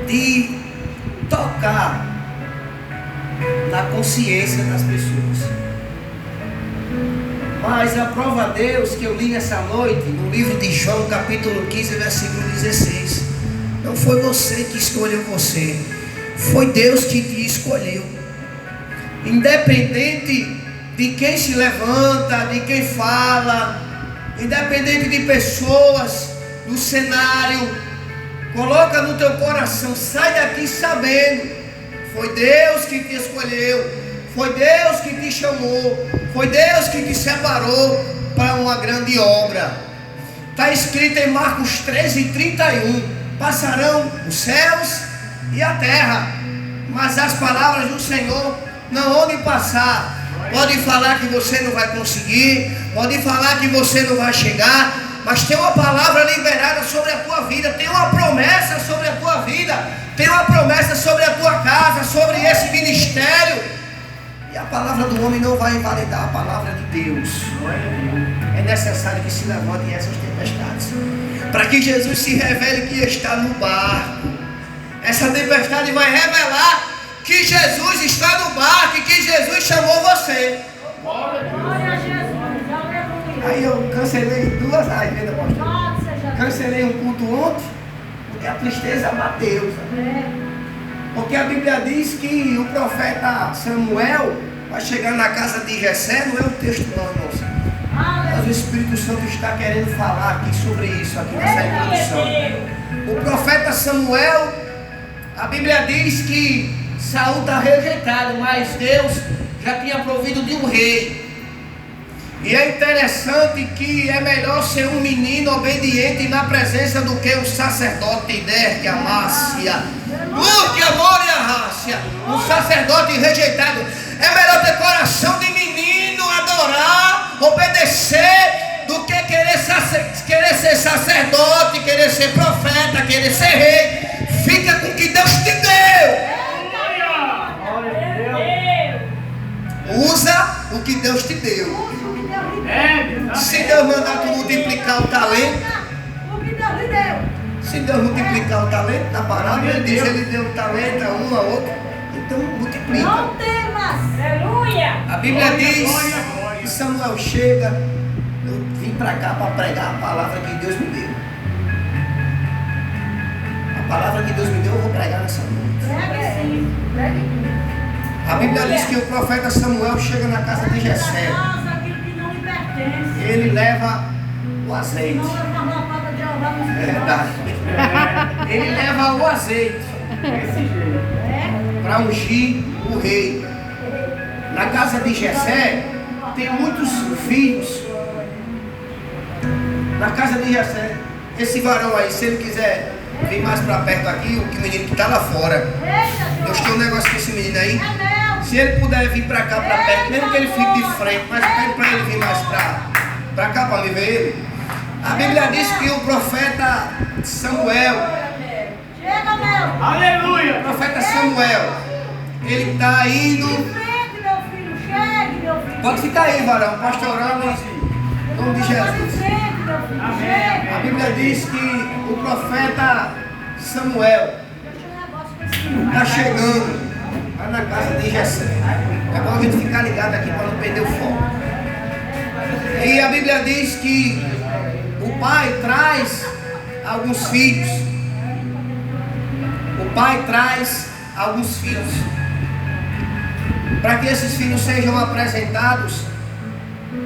de tocar na consciência das pessoas. Mas aprova a Deus que eu li nessa noite, no livro de João, capítulo 15, versículo 16. Não foi você que escolheu você, foi Deus que te escolheu. Independente de quem se levanta, de quem fala, independente de pessoas, do cenário, coloca no teu coração, sai daqui sabendo, foi Deus que te escolheu. Foi Deus que te chamou, foi Deus que te separou para uma grande obra. Está escrito em Marcos 13:31: passarão os céus e a terra, mas as palavras do Senhor não vão de passar. Pode falar que você não vai conseguir, pode falar que você não vai chegar, mas tem uma palavra liberada sobre a tua vida, tem uma promessa sobre a tua vida, tem uma promessa sobre a tua casa, sobre esse ministério. E a palavra do homem não vai invalidar a palavra de Deus. É necessário que se levantem essas tempestades, para que Jesus se revele que está no barco. Essa tempestade vai revelar que Jesus está no barco e que Jesus chamou você. Glória a Jesus. Aí eu cancelei 2 vezes, pastor. Cancelei um culto ontem, porque a tristeza bateu. Porque a Bíblia diz que o profeta Samuel vai chegar na casa de Jessé. Não é o texto não, irmãos, mas o Espírito Santo está querendo falar aqui sobre isso, aqui nessa introdução. O profeta Samuel, a Bíblia diz que Saul está rejeitado, mas Deus já tinha provido de um rei. E é interessante que é melhor ser um menino obediente na presença do que um sacerdote de Amácia. Que amor e arrácia. Um sacerdote rejeitado. É melhor ter coração de menino, adorar, obedecer, do que querer ser sacerdote, querer ser profeta, querer ser rei. Fica com o que Deus te deu. Usa o que Deus te deu. Se Deus mandar tu multiplicar o talento, se Deus multiplicar o talento na parábola, ele diz, ele deu talento a um, a outro, então multiplica. Não temas, aleluia. A Bíblia diz que Samuel chega, eu vim para cá para pregar a palavra que Deus me deu. A palavra que Deus me deu eu vou pregar nessa noite. A Bíblia diz que o profeta Samuel chega na casa de Jessé. Ele leva o azeite. É verdade. Ele leva o azeite para ungir o rei. Na casa de Jessé tem muitos filhos. Na casa de Jessé, esse varão aí, se ele quiser vir mais para perto aqui, o menino que está lá fora, Deus tem um negócio com esse menino aí. Se ele puder vir para cá, para perto, mesmo que ele fique de frente, mas pede para ele vir mais para cá para me ver ele. A Bíblia diz que o profeta Samuel, aleluia, o profeta Samuel, ele está indo. Pode ficar aí, varão, pastorando em nome de Jesus. A Bíblia diz que o profeta Samuel está chegando na casa de Jessé. É bom a gente ficar ligado aqui para não perder o foco. E a Bíblia diz que o pai traz alguns filhos. O pai traz alguns filhos para que esses filhos sejam apresentados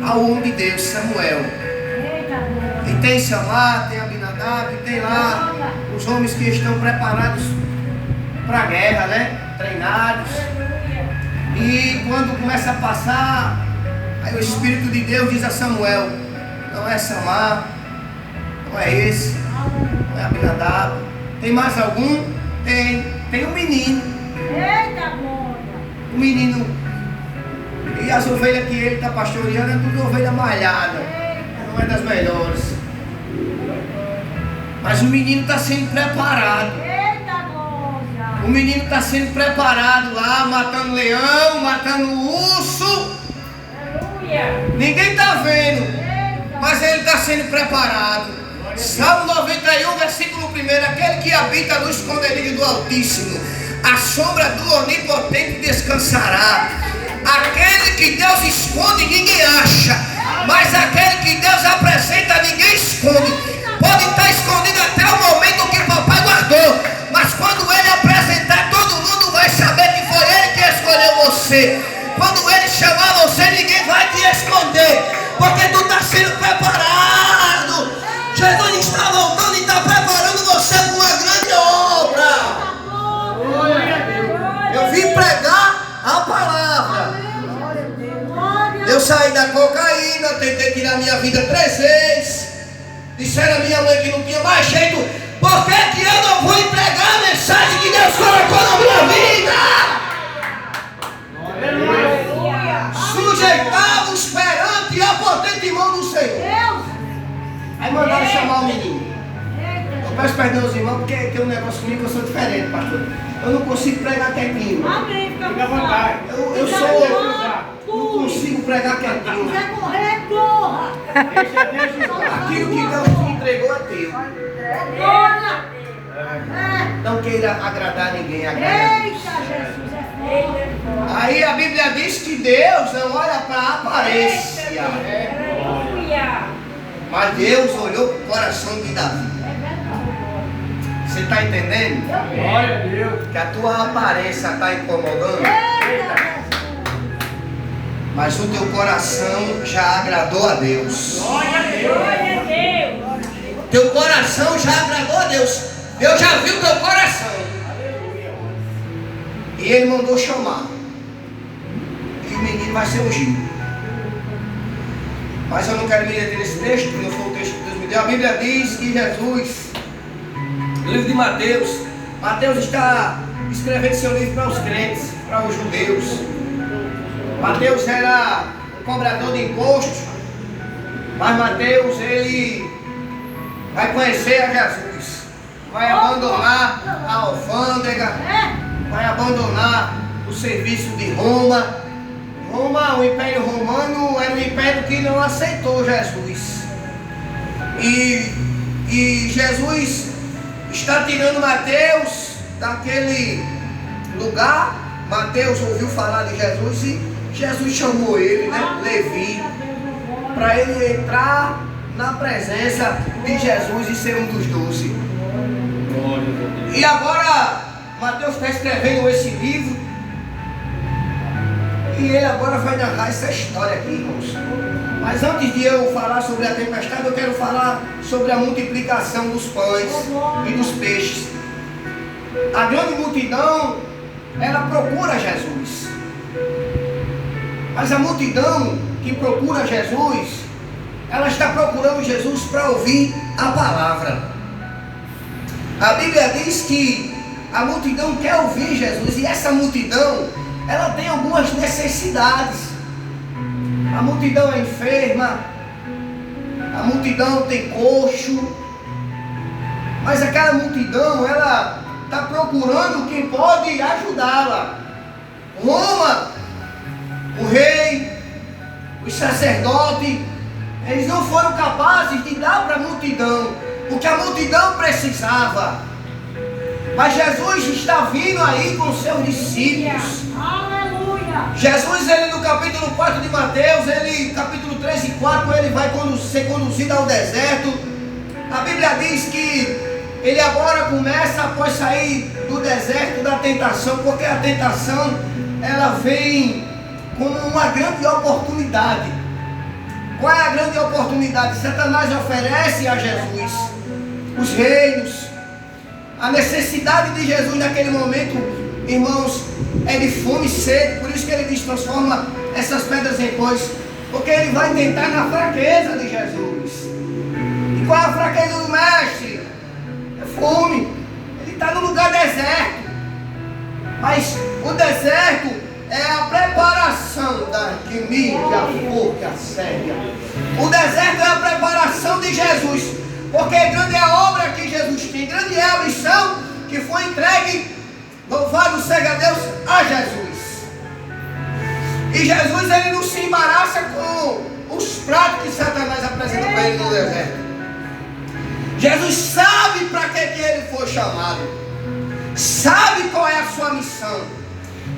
ao homem de Deus, Samuel. E tem Samar, tem Abinadab, tem lá os homens que estão preparados para a guerra, né? Treinados. E quando começa a passar, aí o Espírito de Deus diz a Samuel: não é Samar, não é esse, não é Abinadab. Tem mais algum? Tem um menino. Eita glória! Um menino. E as ovelhas que ele está pastoreando é tudo ovelha malhada. Não é das melhores. Mas o menino está sendo preparado. O menino está sendo preparado lá, matando leão, matando urso. Aleluia. Ninguém está vendo, mas ele está sendo preparado. Salmo 91, versículo 1: aquele que habita no esconderijo do Altíssimo, a sombra do Onipotente descansará. Aquele que Deus esconde, ninguém acha. Mas aquele que Deus apresenta, ninguém esconde. Pode estar escondido até o momento que o papai guardou. Mas quando ele apresentar, todo mundo vai saber que foi ele que escolheu você. Quando ele chamar você, ninguém vai te esconder. Porque tu está sendo preparado. Jesus está voltando e está preparando você para uma grande obra. Eu vim pregar a palavra. Eu saí da cocaína, tentei tirar minha vida 3 vezes. Disseram a minha mãe que não tinha mais jeito. Por que que eu não vou entregar a mensagem que Deus colocou na minha vida? Sujeitavos perante a potente mão do Senhor. Aí mandaram chamar o menino. Eu peço perdão aos irmãos, porque tem um negócio comigo que eu sou diferente, pastor. Eu não consigo pregar quietinho. Fica à vontade. Eu não consigo pregar quietinho. Se quiser correr, corra. Aquilo que Deus te entregou é teu. Olha. Não queira agradar ninguém, agrada a Eita, Deus. Jesus, é fogo. Aí a Bíblia diz que Deus não olha para a aparência, Aleluia. mas Deus olhou para o coração de Davi. Você está entendendo? Glória a Deus. Que a tua aparência está incomodando, mas o teu coração já agradou a Deus. Glória a Deus. Teu coração já agradou a Deus. Deus já viu teu coração. E Ele mandou chamar. E o menino vai ser ungido. Mas eu não quero me deter nesse texto, porque não foi o texto que Deus me deu. A Bíblia diz que Jesus, no livro de Mateus, Mateus está escrevendo seu livro para os crentes, para os judeus. Mateus era um cobrador de impostos, mas Mateus, ele vai conhecer a Jesus, vai abandonar a alfândega, vai abandonar o serviço de Roma. Roma, o Império Romano, era um império que não aceitou Jesus. E Jesus está tirando Mateus daquele lugar. Mateus ouviu falar de Jesus e Jesus chamou ele, né, Levi, para ele entrar na presença de Jesus e ser um dos 12. E agora Mateus está escrevendo esse livro e ele agora vai narrar essa história aqui, irmãos. Mas antes de eu falar sobre a tempestade, eu quero falar sobre a multiplicação dos pães e dos peixes. A grande multidão, ela procura Jesus. Mas a multidão que procura Jesus, ela está procurando Jesus para ouvir a palavra. A Bíblia diz que a multidão quer ouvir Jesus, e essa multidão, ela tem algumas necessidades. A multidão é enferma, a multidão tem coxo, mas aquela multidão, ela está procurando quem pode ajudá-la. Roma, o rei, os sacerdotes, eles não foram capazes de dar para a multidão o que a multidão precisava. Mas Jesus está vindo aí com seus discípulos. Aleluia. Jesus, ele no capítulo 4 de Mateus, ele capítulo 3 e 4, ele vai ser conduzido ao deserto. A Bíblia diz que ele agora começa após sair do deserto da tentação, porque a tentação, ela vem como uma grande oportunidade. Qual é a grande oportunidade? Satanás oferece a Jesus os reinos. A necessidade de Jesus naquele momento, irmãos, é de fome e sede. Por isso que ele diz: transforma essas pedras em pães. Porque ele vai tentar na fraqueza de Jesus. E qual é a fraqueza do mestre? É fome. Ele está no lugar deserto. Mas o deserto é a preparação da mídia, a forca, a séria. O deserto é a preparação de Jesus. Porque grande é a obra que Jesus tem, grande é a missão que foi entregue, louvado seja Deus, a Jesus. E Jesus, ele não se embaraça com os pratos que Satanás apresenta para ele no deserto. Jesus sabe para que ele foi chamado, sabe qual é a sua missão,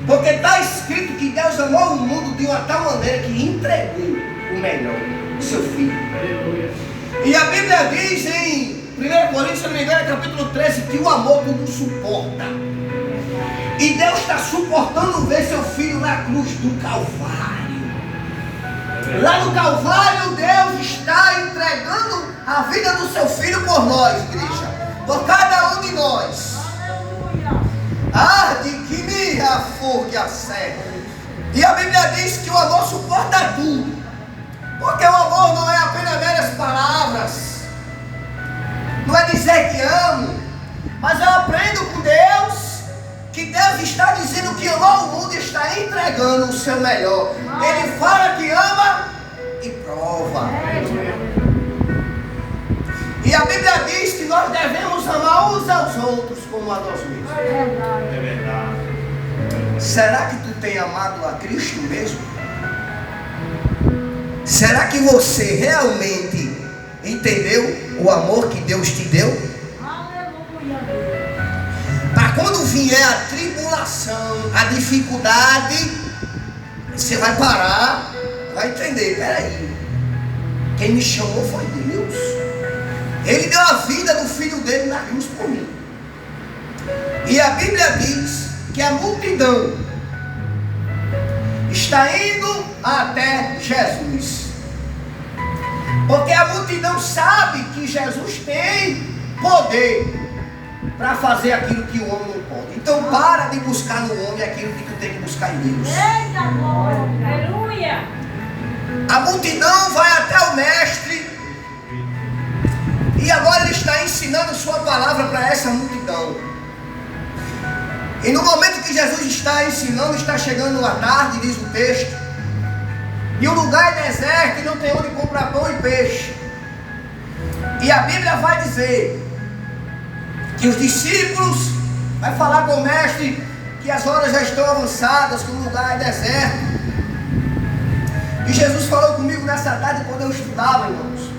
porque está escrito que Deus amou o mundo de uma tal maneira que entregou o melhor, seu filho. E a Bíblia diz em 1 Coríntios, se não me engano, capítulo 13, que o amor tudo suporta. E Deus está suportando ver seu filho na cruz do Calvário. Lá no Calvário, Deus está entregando a vida do seu filho por nós, igreja, por cada um de nós. Arde que me afogue a serra. E a Bíblia diz que o amor suporta tudo, porque o amor não é apenas meras palavras, não é dizer que amo, mas eu aprendo com Deus que Deus está dizendo que amou o mundo e está entregando o seu melhor. Ele fala que ama e prova. E a Bíblia diz que nós devemos amar uns aos outros como a nós mesmos. É verdade. Será que tu tem amado a Cristo mesmo? Será que você realmente entendeu o amor que Deus te deu? Para quando vier a tribulação, a dificuldade, você vai parar, vai entender, peraí, quem me chamou foi Deus. Ele deu a vida do filho dele na cruz por mim. E a Bíblia diz que a multidão está indo até Jesus, porque a multidão sabe que Jesus tem poder para fazer aquilo que o homem não pode. Então para de buscar no homem aquilo que tu tem que buscar em Deus. Eita glória, aleluia. A multidão vai até o mestre e agora ele está ensinando sua palavra para essa multidão. E no momento que Jesus está ensinando, está chegando a tarde, diz o texto, e o lugar é deserto e não tem onde comprar pão e peixe. E a Bíblia vai dizer que os discípulos vai falar com o mestre que as horas já estão avançadas, que o lugar é deserto. E Jesus falou comigo nessa tarde quando eu estudava, irmãos,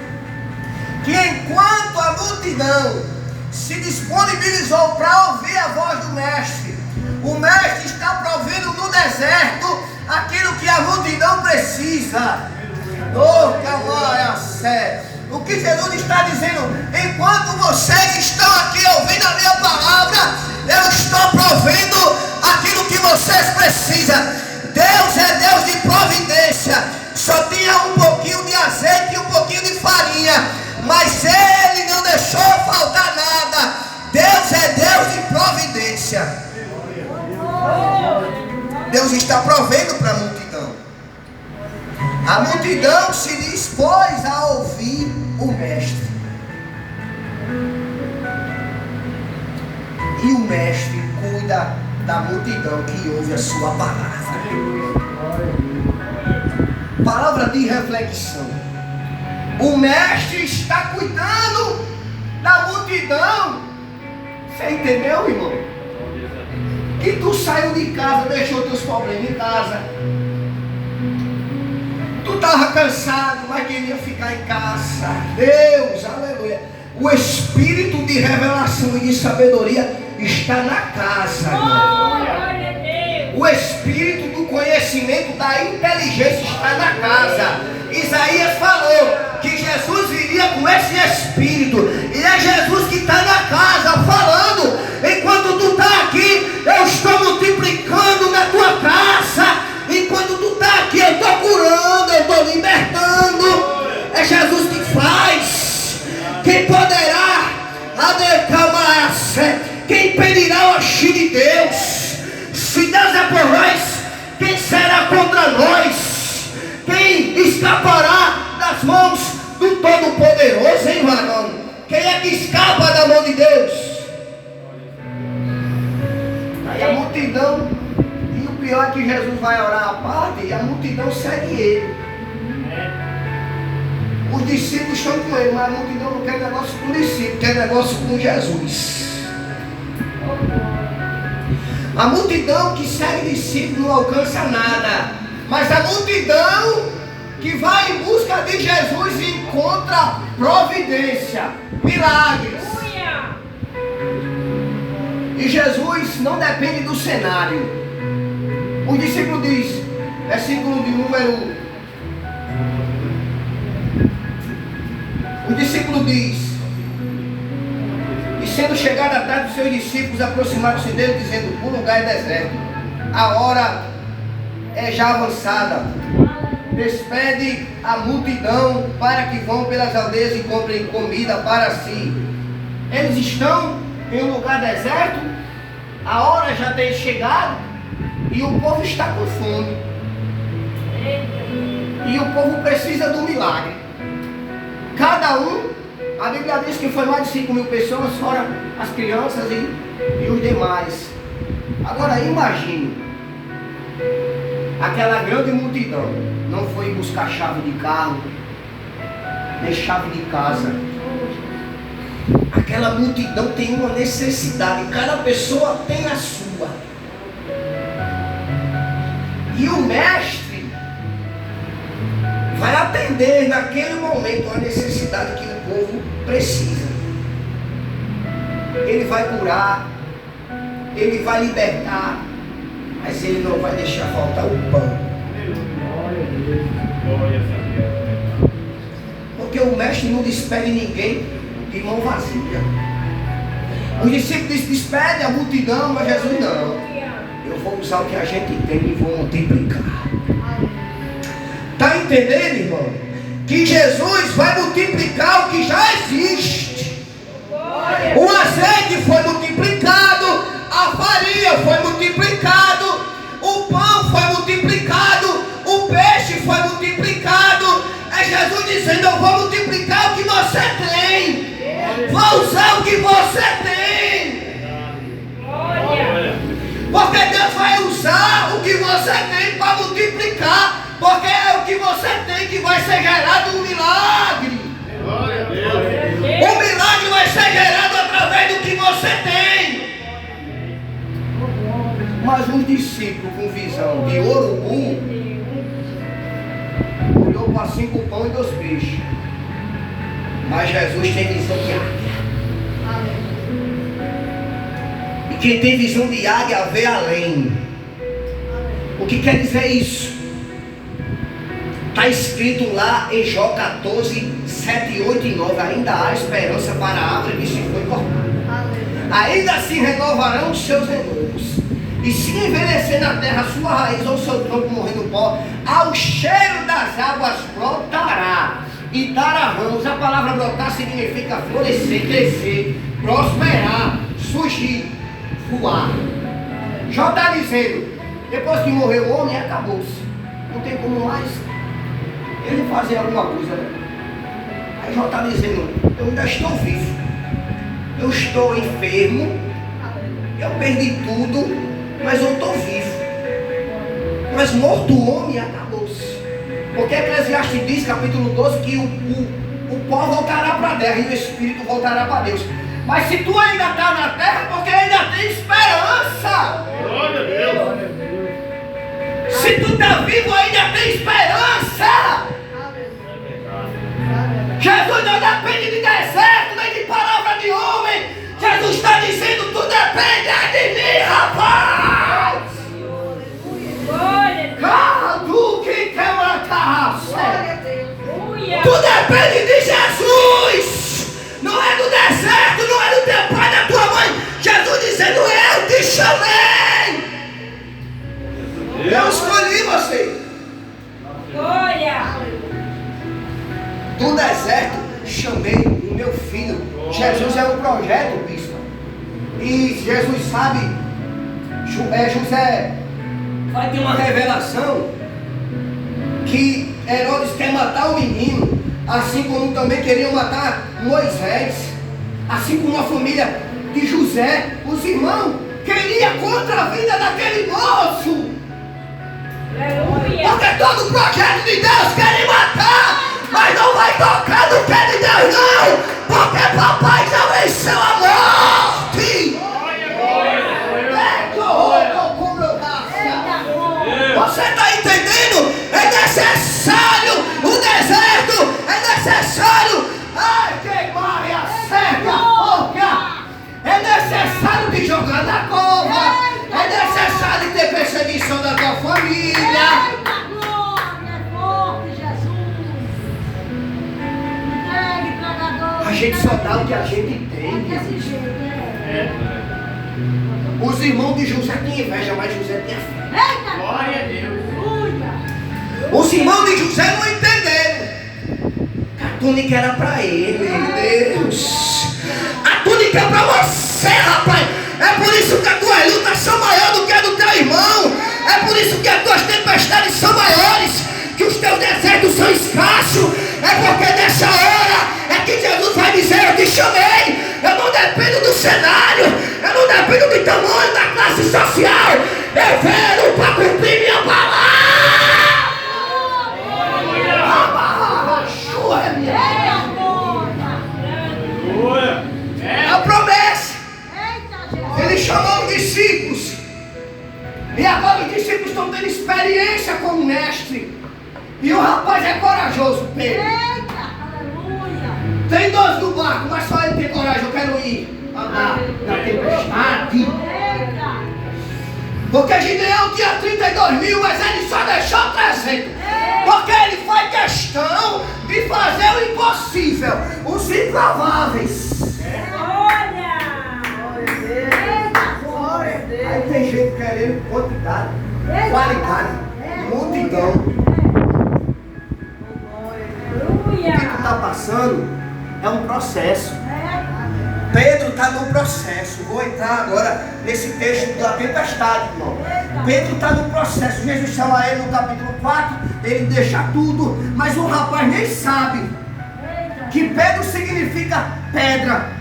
que enquanto a multidão se disponibilizou para ouvir a voz do mestre, o mestre está provendo no deserto aquilo que a multidão precisa. Oh, calma, sério. O que Jesus está dizendo, enquanto vocês estão aqui ouvindo a minha palavra, eu estou provendo aquilo que vocês precisam. Deus é Deus de providência. Só tinha um pouquinho de azeite e um pouquinho de farinha, mas Ele não deixou faltar nada. Deus é Deus de providência. Deus está provendo para a multidão. A multidão se dispôs a ouvir o mestre. E o mestre cuida da multidão que ouve a sua palavra. Palavra de reflexão. O mestre está cuidando da multidão. Você entendeu, irmão? Que tu saiu de casa, deixou teus problemas em casa. Tu estava cansado, mas queria ficar em casa. Deus, aleluia. O espírito de revelação e de sabedoria está na casa. O espírito do conhecimento, da inteligência está na casa. Isaías falou que Jesus viria com esse espírito. E é Jesus que está na casa falando. Enquanto tu está aqui, eu estou multiplicando na tua casa. Enquanto tu está aqui, eu estou curando, eu estou libertando. É Jesus que faz. Quem poderá adequar, quem impedirá o agir de Deus? Se Deus é por nós, quem será contra nós? Quem escapará das mãos do Todo-Poderoso, hein, varão? Quem é que escapa da mão de Deus? Aí a multidão, e o pior é que Jesus vai orar à parte e a multidão segue ele. Os discípulos estão com ele, mas a multidão não quer negócio com o discípulo, quer negócio com Jesus. A multidão que segue discípulo não alcança nada, mas a multidão que vai em busca de Jesus e encontra providência, milagres. Aleluia. E Jesus não depende do cenário. O discípulo diz, versículo de número... O discípulo diz: e sendo chegada a tarde, os seus discípulos aproximaram-se dele, dizendo: o lugar é deserto, a hora é já avançada. Despede a multidão para que vão pelas aldeias e comprem comida para si. Eles estão em um lugar deserto, a hora já tem chegado e o povo está com fome. E o povo precisa do milagre. Cada um, a Bíblia diz que foi mais de 5.000 pessoas, fora as crianças e os demais. Agora imagine, aquela grande multidão não foi buscar chave de carro, nem chave de casa. Aquela multidão tem uma necessidade, cada pessoa tem a sua. E o mestre vai atender naquele momento a necessidade que o povo precisa. Ele vai curar, ele vai libertar, mas ele não vai deixar faltar o pão. Porque o mestre não despede ninguém de mão vazia. Os discípulos despedem a multidão, mas Jesus não. Eu vou usar o que a gente tem e vou multiplicar. Está entendendo, irmão? Que Jesus vai multiplicar o que já existe. O azeite foi multiplicado, a farinha foi multiplicado, o pão foi multiplicado, o peixe foi multiplicado. É Jesus dizendo: eu vou multiplicar o que você tem. Vou usar o que você tem. Porque Deus vai usar o que você tem para multiplicar. Porque é o que você tem que vai ser gerado um milagre. O milagre vai ser gerado através do que você tem. Mas um discípulo com visão de urubu olhou para 5 pães e 2 peixes. Mas Jesus tem visão de águia. E quem tem visão de águia vê além. O que quer dizer isso? Está escrito lá em Jó 14, 7, 8 e 9. Ainda há esperança para a árvore que se foi cortada. Ainda se renovarão os seus renovos. E se envelhecer na terra a sua raiz ou seu tronco morrer no pó, ao cheiro das águas brotará e dará ramos. A palavra brotar significa florescer, crescer, prosperar, surgir, voar. Jó está dizendo: depois que morreu o homem, acabou-se. Não tem como mais ele fazer alguma coisa, né? Aí Jó está dizendo: eu ainda estou vivo, eu estou enfermo, eu perdi tudo, mas eu estou vivo. Mas morto o homem, acabou-se. Porque Eclesiastes diz, capítulo 12, que o pó voltará para a terra e o espírito voltará para Deus. Mas se tu ainda está na terra, porque ainda tem esperança. Glória a Deus. Se tu está vivo, ainda tem esperança. Jesus não depende de deserto, nem de palavra de homem. Jesus está dizendo: tu depende de mim, rapaz. Tu que quebra a carraça. Tu depende de Jesus. Não é do deserto, não é do teu pai, da tua mãe. Jesus dizendo: eu te chamei. Eu escolhi você. Do deserto chamei o meu filho. Jesus é um projeto, bispo. E Jesus sabe, José vai ter uma revelação que Herodes quer matar o menino, assim como também queriam matar Moisés, assim como a família de José, os irmãos queriam contra a vida daquele moço. Aleluia. Porque todo projeto de Deus quer matar, mas não vai tocar no pé de Deus não, porque papai já venceu a morte. Você está entendendo? É necessário Os irmãos de José tinham inveja, mas José tinha fé. Glória a Deus. Os irmãos de José não entenderam que a túnica era para ele. Meu Deus. A túnica é para você, rapaz. É por isso que as tuas lutas são maiores do que a do teu irmão. É por isso que as tuas tempestades são maiores, que os teus desertos são escassos. É porque nessa hora é que Jesus vai dizer: eu te chamei. Eu não dependo do cenário, eu não dependo do tamanho da classe social. Eu venho para cumprir minha palavra. É a promessa. Ele chamou os discípulos. E agora os discípulos estão tendo experiência com o mestre. E o rapaz é corajoso, Pedro. Tem 12 no barco, mas só ele tem coragem. Eu quero ir andar na tempestade. Porque Gideão tinha 32 mil, mas ele só deixou 300. Porque ele faz questão de fazer o impossível, os improváveis. Aí tem gente querendo quantidade, qualidade, multidão. O que tu está passando é um processo. Pedro está no processo. Vou entrar agora nesse texto da tempestade, irmão. Pedro está no processo. Jesus chama ele no capítulo 4. Ele deixa tudo. Mas o rapaz nem sabe que Pedro significa pedra.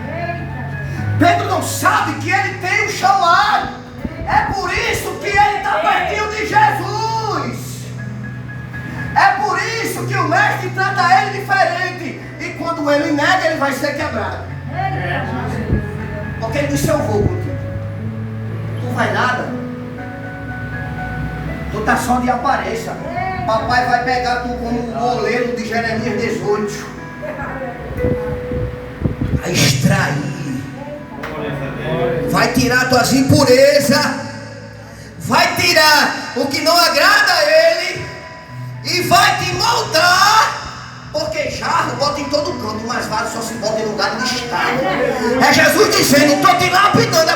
Pedro não sabe que ele tem um chamado. É por isso que ele está pertinho de Jesus. É por isso que o mestre trata ele diferente. E quando ele nega, ele vai ser quebrado. Porque ele disse: eu vou contigo. Tu vai nada. Tu tá só de aparência. Papai vai pegar tu como o goleiro de Jeremias 18. Vai extrair. Vai tirar tuas impurezas. Vai tirar o que não agrada a ele. E vai te moldar. Porque jarro bota em todo canto, mas vale só se bota em lugar de estar. É Jesus dizendo: estou te lapidando. É